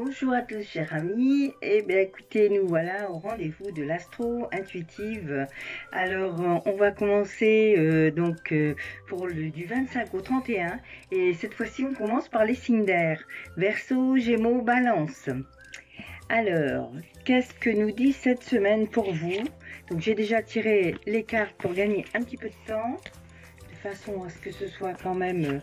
Bonjour à tous chers amis, et bien écoutez, nous voilà au rendez-vous de l'astro intuitive. Alors on va commencer pour du 25 au 31 et cette fois-ci on commence par les signes d'air, Verseau, Gémeaux, Balance. Alors, qu'est-ce que nous dit cette semaine pour vous? Donc j'ai déjà tiré les cartes pour gagner un petit peu de temps, de façon à ce que ce soit quand même...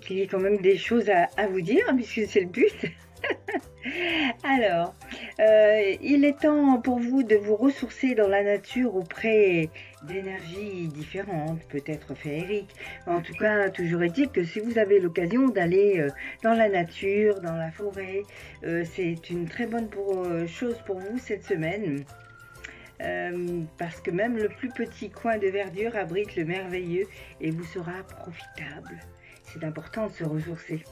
qu'il y ait quand même des choses à vous dire, puisque c'est le but. Alors, il est temps pour vous de vous ressourcer dans la nature auprès d'énergies différentes, peut-être féeriques. En tout cas, toujours est-il que si vous avez l'occasion d'aller dans la nature, dans la forêt, c'est une très bonne chose pour vous cette semaine. Parce que même le plus petit coin de verdure abrite le merveilleux et vous sera profitable. C'est important de se ressourcer.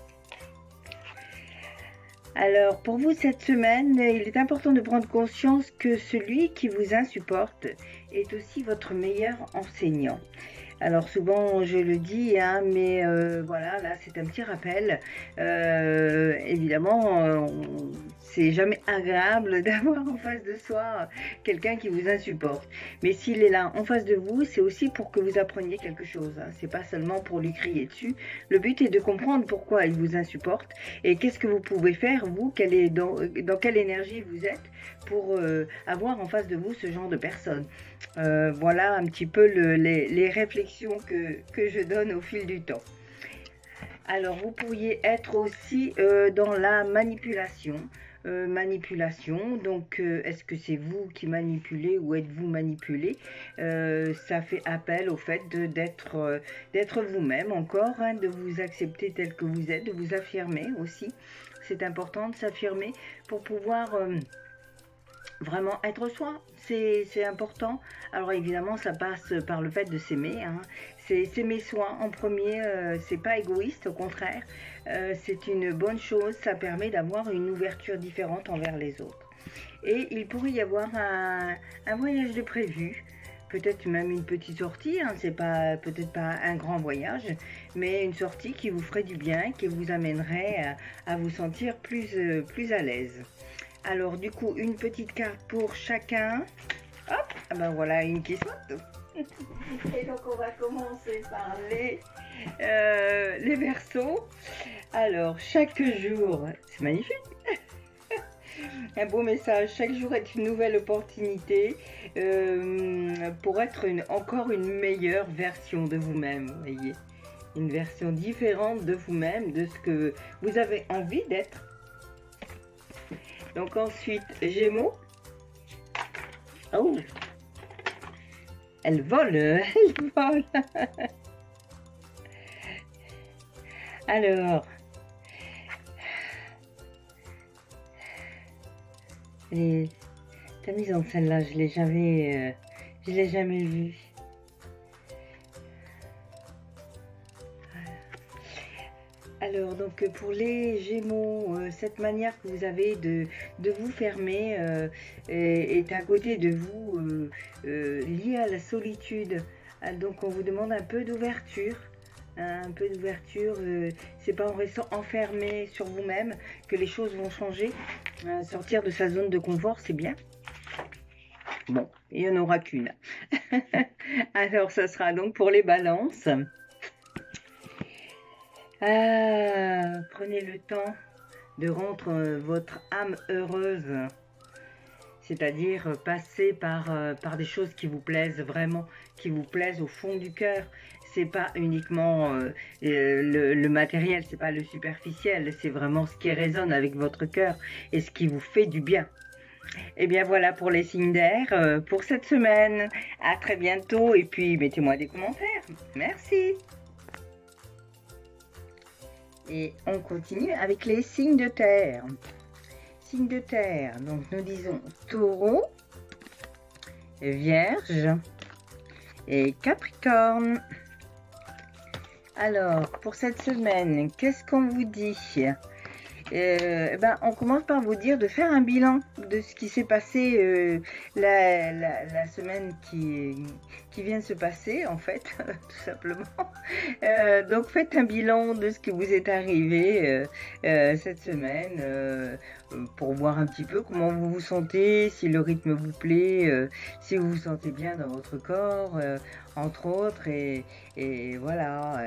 Alors, pour vous, cette semaine, il est important de prendre conscience que celui qui vous insupporte est aussi votre meilleur enseignant. Alors souvent je le dis, hein, mais voilà, là c'est un petit rappel. Évidemment, c'est jamais agréable d'avoir en face de soi quelqu'un qui vous insupporte. Mais s'il est là en face de vous, c'est aussi pour que vous appreniez quelque chose. Hein. C'est pas seulement pour lui crier dessus. Le but est de comprendre pourquoi il vous insupporte et qu'est-ce que vous pouvez faire, vous, dans quelle énergie vous êtes pour avoir en face de vous ce genre de personne. Voilà un petit peu les réflexions que je donne au fil du temps. Alors, vous pourriez être aussi dans la manipulation. Donc, est-ce que c'est vous qui manipulez ou êtes-vous manipulé? Ça fait appel au fait d'être vous-même encore, hein, de vous accepter tel que vous êtes, de vous affirmer aussi. C'est important de s'affirmer pour pouvoir... vraiment être soi, c'est important. Alors évidemment ça passe par le fait de s'aimer, hein. C'est s'aimer soi en premier, c'est pas égoïste, au contraire, c'est une bonne chose, ça permet d'avoir une ouverture différente envers les autres. Et il pourrait y avoir un voyage de prévu, peut-être même une petite sortie, hein. C'est pas peut-être pas un grand voyage, mais une sortie qui vous ferait du bien, qui vous amènerait à vous sentir plus à l'aise. Alors du coup, une petite carte pour chacun. Hop, ah ben voilà une qui saute. Et donc on va commencer par les Verseaux. Alors chaque jour, c'est magnifique. Un beau message, chaque jour est une nouvelle opportunité pour être encore une meilleure version de vous-même, vous voyez. Une version différente de vous-même, de ce que vous avez envie d'être. Donc ensuite, Gémeaux. Oh, elle vole, elle vole. Alors, ta mise en scène là, je l'ai jamais vue. Alors, donc pour les Gémeaux, cette manière que vous avez de vous fermer est à côté de vous liée à la solitude. Donc, on vous demande un peu d'ouverture. Un peu d'ouverture, c'est pas en restant enfermé sur vous-même que les choses vont changer. Sortir de sa zone de confort, c'est bien. Bon, il n'y en aura qu'une. Alors, ça sera donc pour les balances. Prenez le temps de rendre votre âme heureuse, c'est-à-dire passer par des choses qui vous plaisent vraiment, qui vous plaisent au fond du cœur. C'est pas uniquement le matériel, c'est pas le superficiel, c'est vraiment ce qui résonne avec votre cœur et ce qui vous fait du bien. Et bien voilà pour les signes d'air pour cette semaine. À très bientôt et puis mettez-moi des commentaires. Merci. Et on continue avec les signes de terre. Signes de terre, donc nous disons Taureau, Vierge et Capricorne. Alors, pour cette semaine, qu'est-ce qu'on vous dit? On commence par vous dire de faire un bilan de ce qui s'est passé la semaine qui vient de se passer, en fait, tout simplement. Donc, faites un bilan de ce qui vous est arrivé cette semaine pour voir un petit peu comment vous vous sentez, si le rythme vous plaît, si vous vous sentez bien dans votre corps, entre autres, et voilà.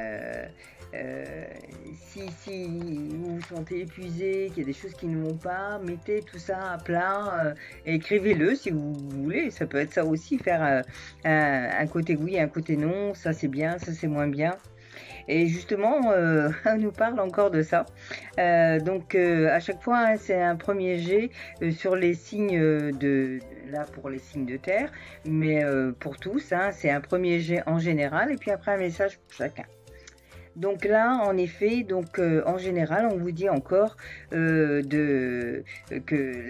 Si vous vous sentez épuisé, qu'il y a des choses qui ne vont pas, mettez tout ça à plat, écrivez-le si vous voulez. Ça peut être ça aussi, faire un côté oui, un côté non, ça c'est bien, ça c'est moins bien. Et justement, on nous parle encore de ça. À chaque fois, hein, c'est un premier jet sur les signes là pour les signes de terre, mais pour tous, hein, c'est un premier jet en général, et puis après un message pour chacun. Donc là, en effet, en général, on vous dit encore que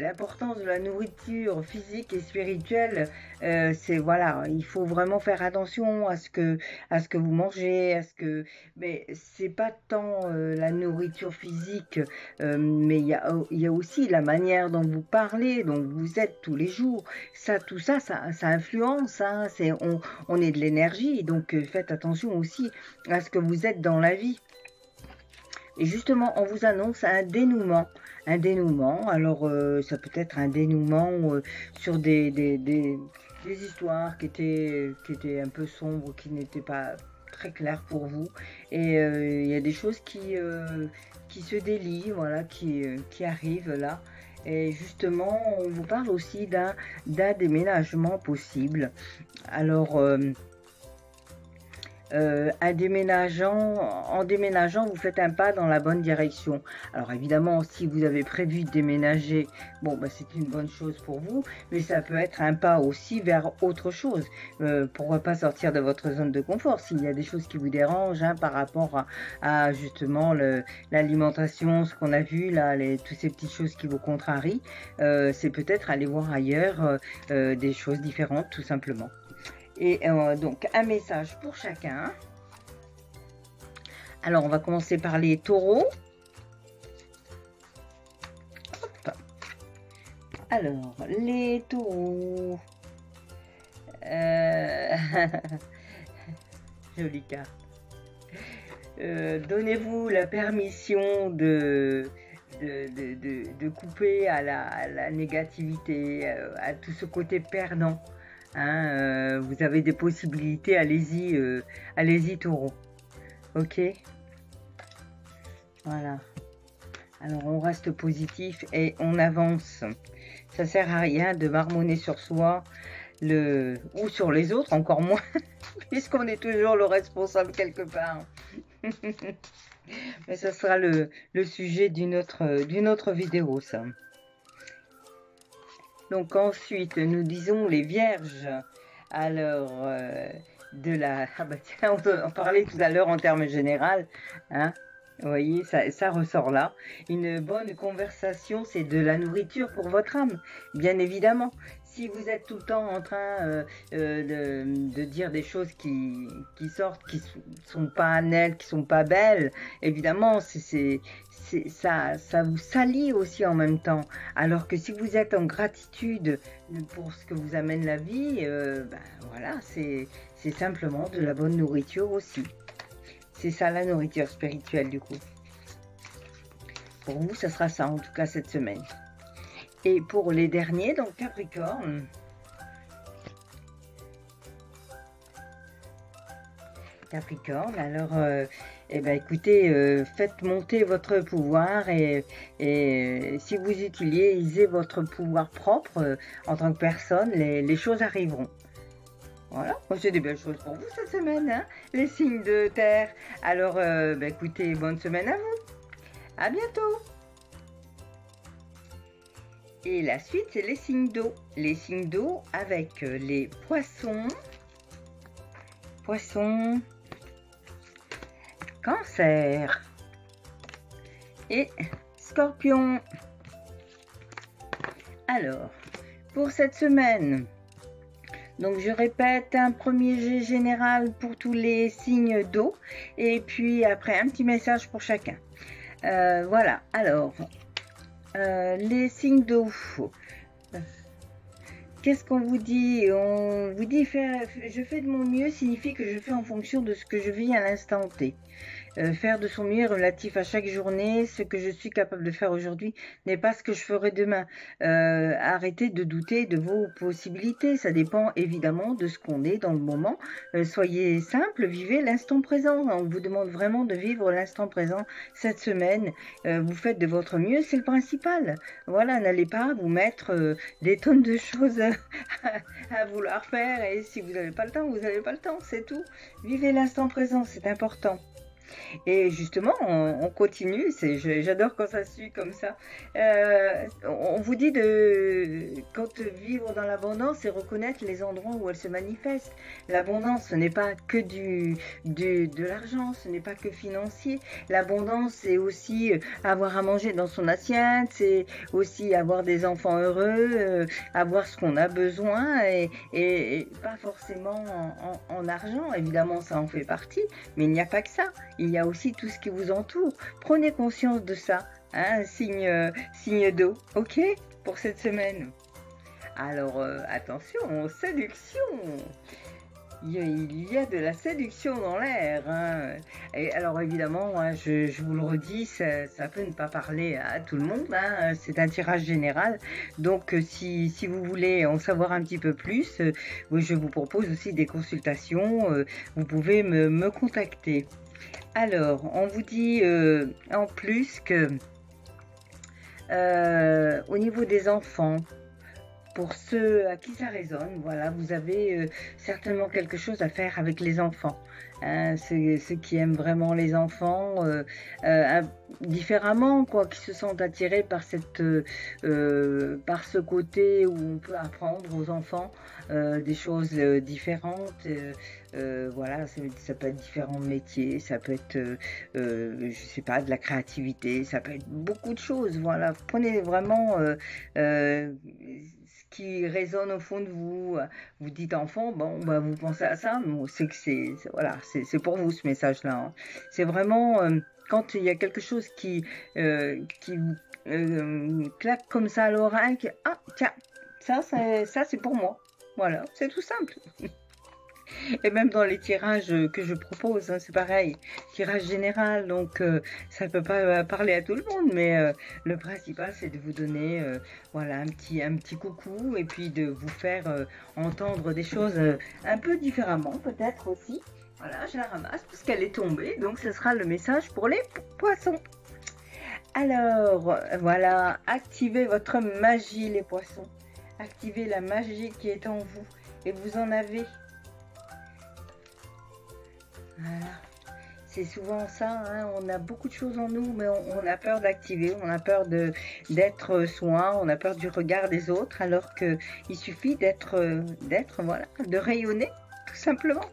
l'importance de la nourriture physique et spirituelle, c'est voilà, il faut vraiment faire attention à ce que vous mangez, mais c'est pas tant la nourriture physique, mais il y a aussi la manière dont vous parlez, dont vous êtes tous les jours. Tout ça, ça influence. Hein, on est de l'énergie, donc faites attention aussi à ce que vous êtes dans la vie. Et justement, on vous annonce un dénouement. Un dénouement, alors ça peut être un dénouement sur des histoires qui étaient un peu sombres, qui n'étaient pas très claires pour vous. Et il y a des choses qui se délient, voilà, qui arrivent là. Et justement, on vous parle aussi d'un déménagement possible. Alors, en déménageant, vous faites un pas dans la bonne direction. Alors évidemment, si vous avez prévu de déménager, bon, bah, c'est une bonne chose pour vous, mais ça peut être un pas aussi vers autre chose. Pourquoi pas sortir de votre zone de confort s'il y a des choses qui vous dérangent, hein, par rapport à justement l'alimentation, ce qu'on a vu là, toutes ces petites choses qui vous contrarient. C'est peut-être aller voir ailleurs des choses différentes, tout simplement. Et donc, un message pour chacun. Alors, on va commencer par les taureaux. Hop. Alors, les taureaux. Jolie carte. Donnez-vous la permission de couper à la négativité, à tout ce côté perdant. Hein, vous avez des possibilités, allez-y, allez-y taureau. Ok, voilà. Alors on reste positif et on avance. Ça sert à rien de marmonner sur soi ou sur les autres, encore moins, puisqu'on est toujours le responsable quelque part. Mais ça sera le sujet d'une autre vidéo, ça. Donc ensuite, nous disons les vierges. Alors, ah bah tiens, on en parlait tout à l'heure en termes généraux. Hein, vous voyez, ça ressort là. Une bonne conversation, c'est de la nourriture pour votre âme, bien évidemment. Si vous êtes tout le temps en train de dire des choses qui sortent, qui sont pas nettes, qui sont pas belles, évidemment, ça vous salit aussi en même temps. Alors que si vous êtes en gratitude pour ce que vous amène la vie, voilà, c'est simplement de la bonne nourriture aussi. C'est ça la nourriture spirituelle du coup. Pour vous, ça sera ça en tout cas cette semaine. Et pour les derniers, donc Capricorne. Capricorne, alors, écoutez, faites monter votre pouvoir et si vous utilisez votre pouvoir propre en tant que personne, les choses arriveront. Voilà, c'est des belles choses pour vous cette semaine, hein, les signes de terre. Alors, écoutez, bonne semaine à vous. À bientôt. Et la suite, c'est les signes d'eau. Les signes d'eau avec les poissons. Poissons. Cancer. Et Scorpion. Alors, pour cette semaine, donc je répète, un premier jet général pour tous les signes d'eau. Et puis après, un petit message pour chacun. Voilà, alors, les signes d'eau. Qu'est-ce qu'on vous dit? On vous dit faire, je fais de mon mieux signifie que je fais en fonction de ce que je vis à l'instant T. Faire de son mieux relatif à chaque journée. Ce que je suis capable de faire aujourd'hui n'est pas ce que je ferai demain. Arrêtez de douter de vos possibilités. Ça dépend évidemment de ce qu'on est dans le moment. Soyez simple, vivez l'instant présent. On vous demande vraiment de vivre l'instant présent cette semaine. Vous faites de votre mieux, c'est le principal. Voilà, n'allez pas vous mettre des tonnes de choses à vouloir faire. Et si vous n'avez pas le temps, vous n'avez pas le temps, c'est tout. Vivez l'instant présent, c'est important. Et justement, on continue, j'adore quand ça suit comme ça. On vous dit quand vivre dans l'abondance, c'est reconnaître les endroits où elle se manifeste. L'abondance, ce n'est pas que de l'argent, ce n'est pas que financier. L'abondance, c'est aussi avoir à manger dans son assiette, c'est aussi avoir des enfants heureux, avoir ce qu'on a besoin et pas forcément en argent. Évidemment, ça en fait partie, mais il n'y a pas que ça. Il y a aussi tout ce qui vous entoure. Prenez conscience de ça, hein, signe d'eau, ok, pour cette semaine. Alors, attention, séduction. Il y a de la séduction dans l'air. Hein. Et alors évidemment, hein, je vous le redis, ça peut ne pas parler à tout le monde. Hein. C'est un tirage général. Donc si vous voulez en savoir un petit peu plus, je vous propose aussi des consultations. Vous pouvez me contacter. Alors, on vous dit en plus que au niveau des enfants, pour ceux à qui ça résonne, voilà, vous avez certainement quelque chose à faire avec les enfants. Hein, ceux qui aiment vraiment les enfants différemment, quoi, qui se sentent attirés par par ce côté où on peut apprendre aux enfants des choses différentes. Voilà, ça peut être différents métiers, ça peut être, je sais pas, de la créativité, ça peut être beaucoup de choses. Voilà, prenez vraiment qui résonne au fond de vous. Vous dites enfant, bon, bah, vous pensez à ça, mais c'est que voilà, c'est pour vous ce message-là. Hein. C'est vraiment quand il y a quelque chose qui vous claque comme ça à l'oreille, ah tiens, ça c'est pour moi. Voilà, c'est tout simple. Et même dans les tirages que je propose, hein, c'est pareil, tirage général, donc ça ne peut pas parler à tout le monde, mais le principal c'est de vous donner voilà, un petit coucou et puis de vous faire entendre des choses un peu différemment peut-être aussi. Voilà, je la ramasse parce qu'elle est tombée, donc ce sera le message pour les poissons. Alors, voilà, activez votre magie les poissons, activez la magie qui est en vous et vous en avez. Voilà, c'est souvent ça, hein. On a beaucoup de choses en nous, mais on a peur d'activer, on a peur d'être soi, on a peur du regard des autres, alors qu'il suffit d'être, voilà, de rayonner, tout simplement.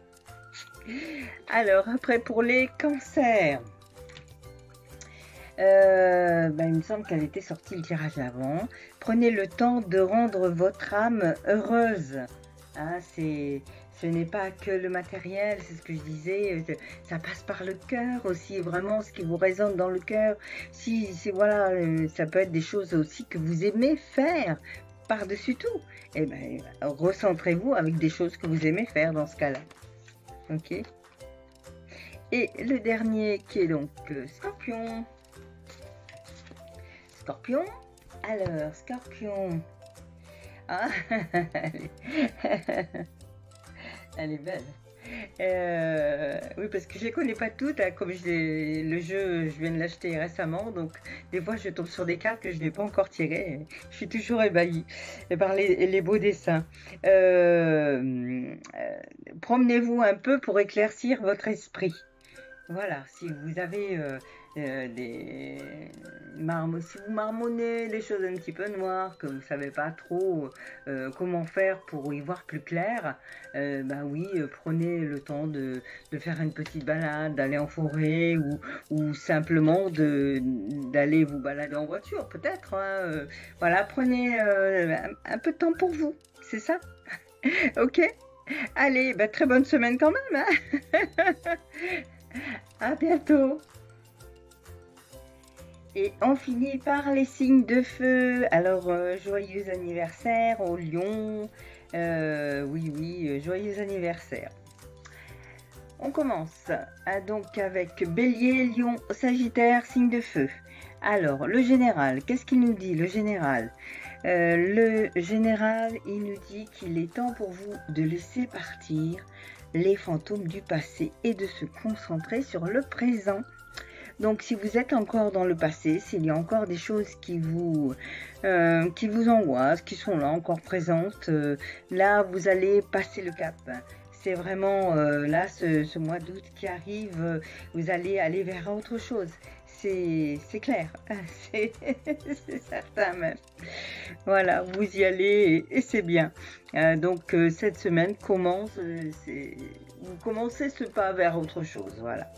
Alors, après, pour les cancers, il me semble qu'elle était sortie le tirage avant. Prenez le temps de rendre votre âme heureuse. Hein, ce n'est pas que le matériel, c'est ce que je disais, ça passe par le cœur aussi, vraiment ce qui vous résonne dans le cœur. Voilà, ça peut être des choses aussi que vous aimez faire par-dessus tout. Eh bien, recentrez-vous avec des choses que vous aimez faire dans ce cas-là. Ok. Et le dernier qui est donc Scorpion. Scorpion. Alors, Scorpion. Ah, elle est belle. Oui, parce que je les connais pas toutes, hein, comme le jeu, je viens de l'acheter récemment, donc des fois je tombe sur des cartes que je n'ai pas encore tirées. Je suis toujours ébahie par les beaux dessins. Promenez-vous un peu pour éclaircir votre esprit. Voilà, si vous avez si vous marmonnez des choses un petit peu noires, que vous ne savez pas trop comment faire pour y voir plus clair, bah oui, prenez le temps de faire une petite balade, d'aller en forêt ou simplement d'aller vous balader en voiture, peut-être. Hein, voilà, prenez un peu de temps pour vous, c'est ça? Ok? Allez, bah, très bonne semaine quand même. Hein. À bientôt. Et on finit par les signes de feu. Alors, joyeux anniversaire au lion. Oui, oui, joyeux anniversaire. On commence donc avec Bélier, Lion, Sagittaire, signe de feu. Alors, le général, qu'est-ce qu'il nous dit, le général? Le général, il nous dit qu'il est temps pour vous de laisser partir les fantômes du passé et de se concentrer sur le présent. Donc, si vous êtes encore dans le passé, s'il y a encore des choses qui vous angoissent, qui sont là, encore présentes, là, vous allez passer le cap. C'est vraiment, là, ce mois d'août qui arrive, vous allez aller vers autre chose. C'est clair, c'est certain même. Voilà, vous y allez et c'est bien. Donc, cette semaine commence, vous commencez ce pas vers autre chose, voilà.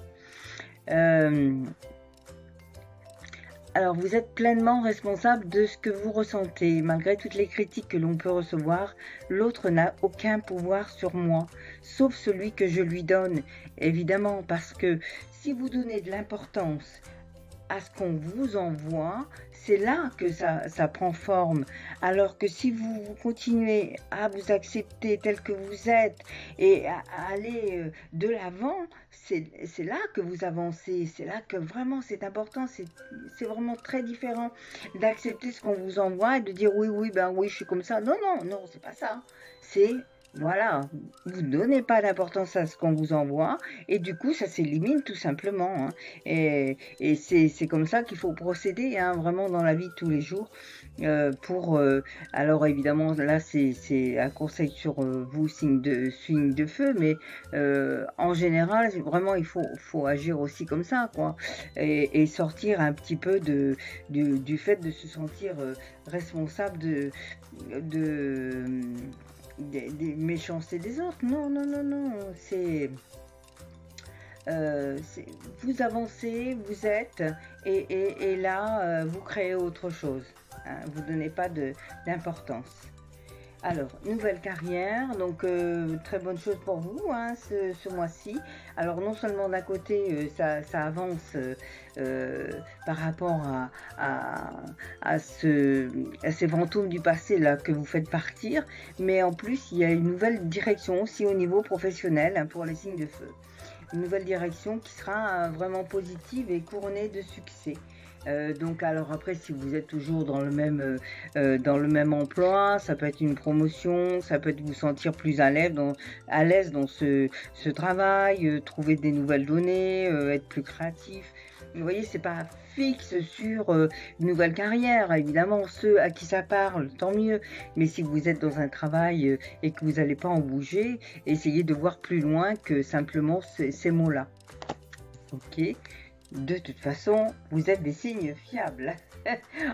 Alors, vous êtes pleinement responsable de ce que vous ressentez. Malgré toutes les critiques que l'on peut recevoir, l'autre n'a aucun pouvoir sur moi, sauf celui que je lui donne. Évidemment, parce que si vous donnez de l'importance à ce qu'on vous envoie, c'est là que ça prend forme. Alors que si vous continuez à vous accepter tel que vous êtes et à aller de l'avant, c'est là que vous avancez. C'est là que vraiment c'est important. C'est vraiment très différent d'accepter ce qu'on vous envoie et de dire oui, oui, ben oui, je suis comme ça. Non, non, non, c'est pas ça. C'est voilà, vous ne donnez pas d'importance à ce qu'on vous envoie et du coup ça s'élimine tout simplement. Hein. Et c'est comme ça qu'il faut procéder, hein, vraiment dans la vie de tous les jours. Alors évidemment là c'est un conseil sur vous, signe de feu, mais en général vraiment il faut agir aussi comme ça, quoi, et sortir un petit peu du fait de se sentir responsable des méchancetés des autres. Non, non, non, non, vous avancez, vous êtes, et là, vous créez autre chose. Hein, vous ne donnez pas d'importance. Alors, nouvelle carrière, donc très bonne chose pour vous, hein, ce mois-ci. Alors, non seulement d'un côté, ça avance par rapport à ces fantômes du passé là que vous faites partir, mais en plus, il y a une nouvelle direction aussi au niveau professionnel, hein, pour les signes de feu. Une nouvelle direction qui sera vraiment positive et couronnée de succès. Donc alors après, si vous êtes toujours dans le même emploi, ça peut être une promotion, ça peut être vous sentir plus à l'aise dans ce travail, trouver des nouvelles données, être plus créatif. Vous voyez, c'est pas fixe sur une nouvelle carrière. Évidemment, ceux à qui ça parle, tant mieux. Mais si vous êtes dans un travail et que vous n'allez pas en bouger, essayez de voir plus loin que simplement ces mots-là. Ok. De toute façon, vous êtes des signes fiables.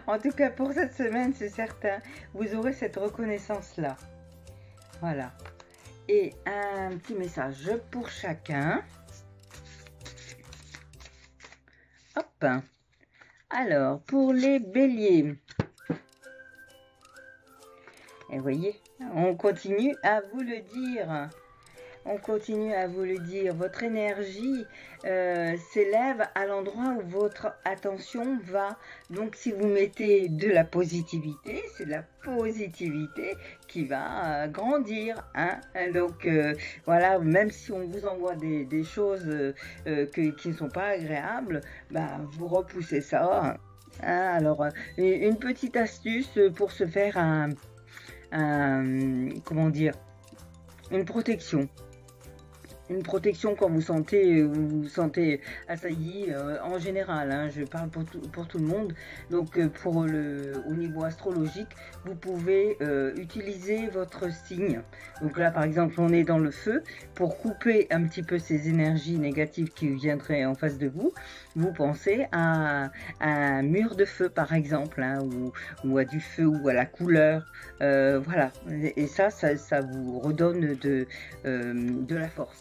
En tout cas, pour cette semaine, c'est certain, vous aurez cette reconnaissance-là. Voilà. Et un petit message pour chacun. Hop. Alors, pour les béliers. Et vous voyez, on continue à vous le dire. On continue à vous le dire, votre énergie s'élève à l'endroit où votre attention va. Donc si vous mettez de la positivité, c'est de la positivité qui va grandir. Hein. Donc voilà, même si on vous envoie des choses qui ne sont pas agréables, bah, vous repoussez ça. Hein. Alors une petite astuce pour se faire comment dire, une protection. Une protection quand vous vous sentez assailli, en général, hein, je parle pour tout le monde. Donc au niveau astrologique, vous pouvez utiliser votre signe. Donc là par exemple on est dans le feu. Pour couper un petit peu ces énergies négatives qui viendraient en face de vous, vous pensez à un mur de feu par exemple, hein, ou à du feu ou à la couleur, voilà, et ça vous redonne de la force.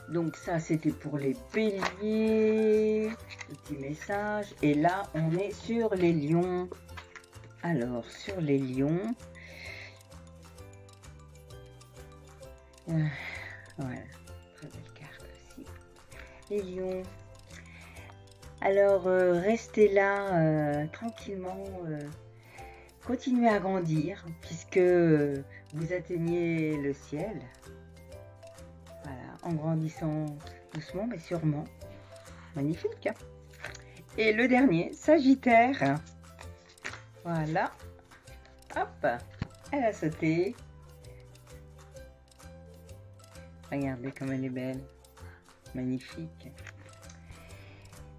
Donc ça c'était pour les béliers, petit message. Et là on est sur les lions. Alors sur les lions, voilà, très belle carte aussi. Les lions. Alors, restez là tranquillement, continuez à grandir puisque vous atteignez le ciel. Voilà, en grandissant doucement mais sûrement. Magnifique, hein? Et le dernier, Sagittaire. Voilà. Hop, elle a sauté. Regardez comme elle est belle. Magnifique.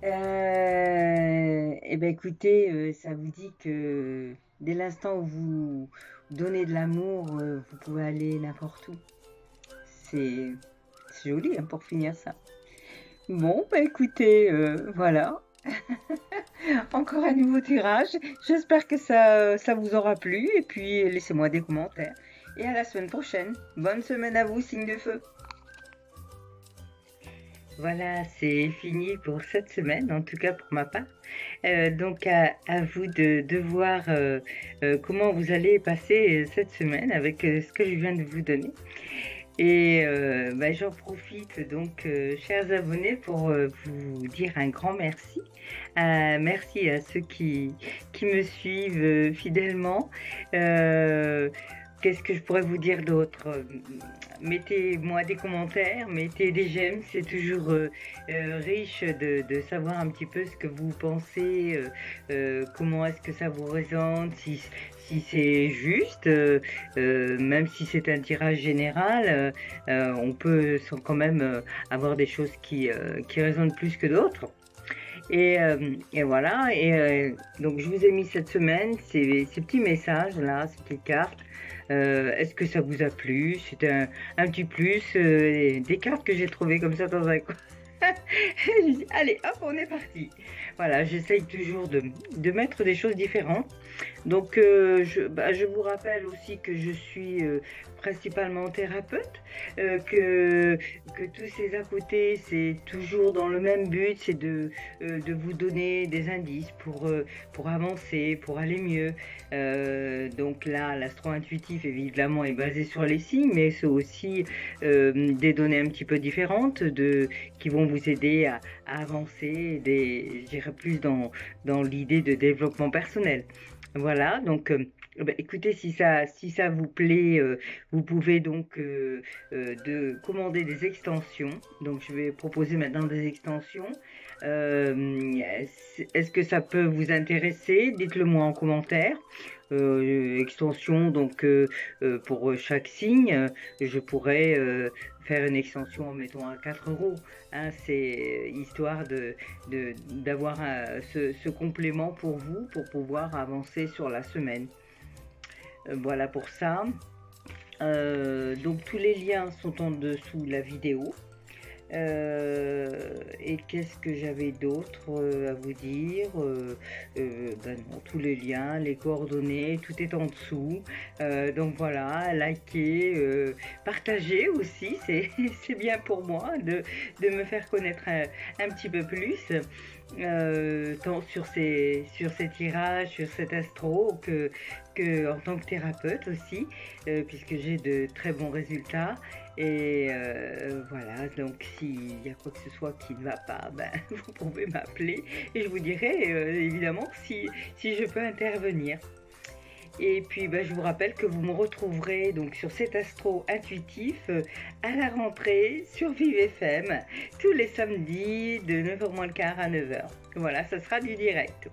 Eh bien écoutez, ça vous dit que dès l'instant où vous donnez de l'amour, vous pouvez aller n'importe où. C'est joli, hein, pour finir ça. Bon, bah écoutez, voilà. Encore un nouveau tirage. J'espère que ça vous aura plu. Et puis, laissez-moi des commentaires. Et à la semaine prochaine. Bonne semaine à vous, signe de feu. Voilà, c'est fini pour cette semaine, en tout cas pour ma part. Donc à vous de voir comment vous allez passer cette semaine avec ce que je viens de vous donner. Et bah, j'en profite donc, chers abonnés, pour vous dire un grand merci. Merci à ceux qui me suivent fidèlement. Qu'est-ce que je pourrais vous dire d'autre? Mettez-moi des commentaires, mettez des j'aime, c'est toujours riche de savoir un petit peu ce que vous pensez, comment est-ce que ça vous résonne, si c'est juste, même si c'est un tirage général, on peut quand même avoir des choses qui résonnent plus que d'autres. Et voilà, donc je vous ai mis cette semaine ces petits messages là, ces petites cartes. Est-ce que ça vous a plu? C'était un petit plus, des cartes que j'ai trouvées comme ça dans un coin. Allez, hop, on est parti. Voilà, j'essaye toujours de mettre des choses différentes. Donc, je vous rappelle aussi que je suis principalement thérapeute, que tous ces à côté, c'est toujours dans le même but, c'est de vous donner des indices pour avancer, pour aller mieux. Donc là, l'astro-intuitif, évidemment, est basé sur les signes, mais c'est aussi des données un petit peu différentes qui vont vous aider à avancer, je dirais plus dans l'idée de développement personnel. Voilà, donc bah, écoutez, si ça vous plaît, vous pouvez donc commander des extensions. Donc je vais proposer maintenant des extensions. Est-ce que ça peut vous intéresser? Dites-le moi en commentaire. Extension, donc pour chaque signe, je pourrais faire une extension, mettons, à 4 €. Hein, c'est histoire d'avoir ce complément pour vous, pour pouvoir avancer sur la semaine. Voilà pour ça. Donc tous les liens sont en dessous de la vidéo. Et qu'est-ce que j'avais d'autre à vous dire? Ben non, tous les liens, les coordonnées, tout est en dessous. Donc voilà, likez, partagez aussi, c'est bien pour moi de me faire connaître un petit peu plus. Tant sur ces tirages, sur cet astro, que en tant que thérapeute aussi, puisque j'ai de très bons résultats. Et voilà, donc s'il y a quoi que ce soit qui ne va pas, ben, vous pouvez m'appeler et je vous dirai évidemment si je peux intervenir. Et puis ben, je vous rappelle que vous me retrouverez donc sur cet astro intuitif à la rentrée sur Vive FM tous les samedis de 9h moins le quart à 9h. Voilà, ça sera du direct.